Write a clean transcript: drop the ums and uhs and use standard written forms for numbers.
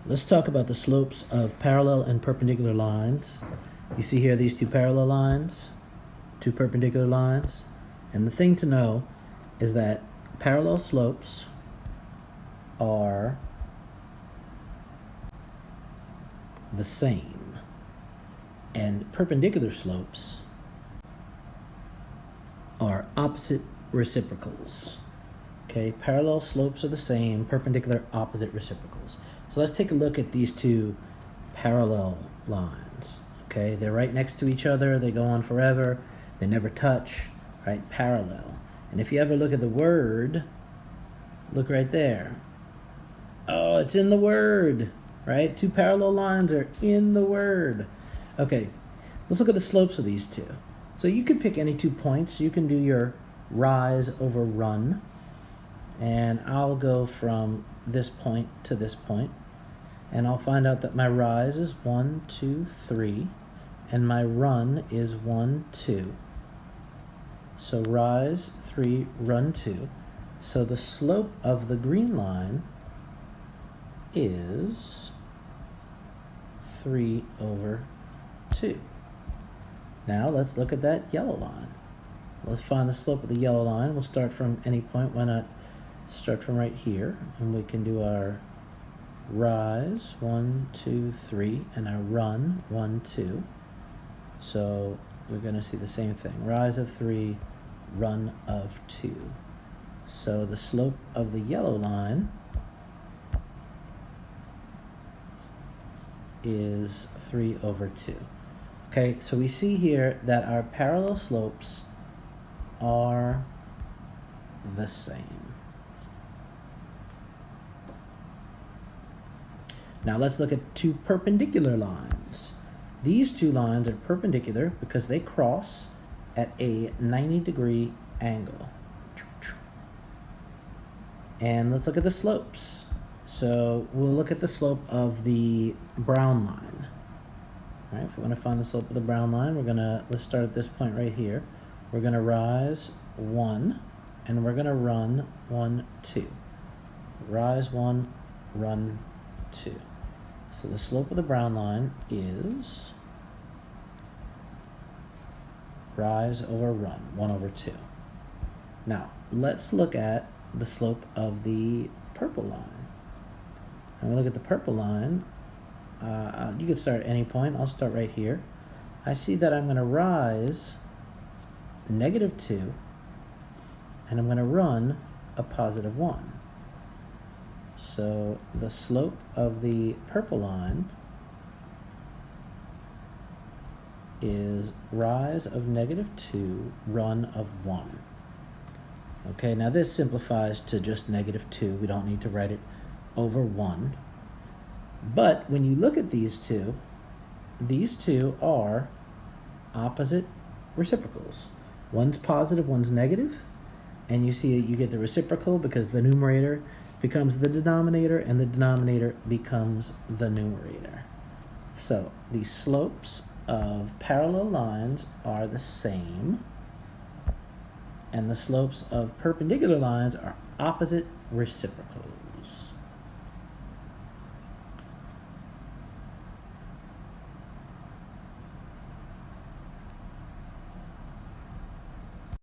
Let's talk about the slopes of parallel and perpendicular lines. You see here these two parallel lines, two perpendicular lines. And the thing to know is that parallel slopes are the same, and perpendicular slopes are opposite reciprocals. Okay, parallel slopes are the same, perpendicular opposite reciprocals. So let's take a look at these two parallel lines. Okay, they're right next to each other, they go on forever, they never touch, right? Parallel. And if you ever look at the word, look right there. Oh, it's in the word, right? Two parallel lines are in the word. Okay, let's look at the slopes of these two. So you could pick any 2 points. You can do your rise over run. And I'll go from this point to this point. And I'll find out that my rise is 1, 2, 3. And my run is 1, 2. So rise 3, run 2. So the slope of the green line is 3 over 2. Now let's look at that yellow line. Let's find the slope of the yellow line. We'll start from any point. Why not start from right here? And we can do our rise, 1, 2, 3, and our run, 1, 2. So we're going to see the same thing. Rise of 3, run of 2. So the slope of the yellow line is 3 over 2. Okay, so we see here that our parallel slopes are the same. Now let's look at two perpendicular lines. These two lines are perpendicular because they cross at a 90-degree angle. And let's look at the slopes. So we'll look at the slope of the brown line. All right, if we want to find the slope of the brown line, let's start at this point right here. We're gonna rise 1, and we're gonna run 1, 2. Rise 1, run 2. So the slope of the brown line is rise over run, 1 over 2. Now, let's look at the slope of the purple line. And we look at the purple line. You can start at any point. I'll start right here. I see that I'm going to rise -2, and I'm going to run a +1. So the slope of the purple line is rise of -2, run of 1. Okay, now this simplifies to just -2. We don't need to write it over 1. But when you look at these two are opposite reciprocals. One's positive, one's negative, and you see you get the reciprocal because the numerator becomes the denominator and the denominator becomes the numerator. So the slopes of parallel lines are the same, and the slopes of perpendicular lines are opposite reciprocals.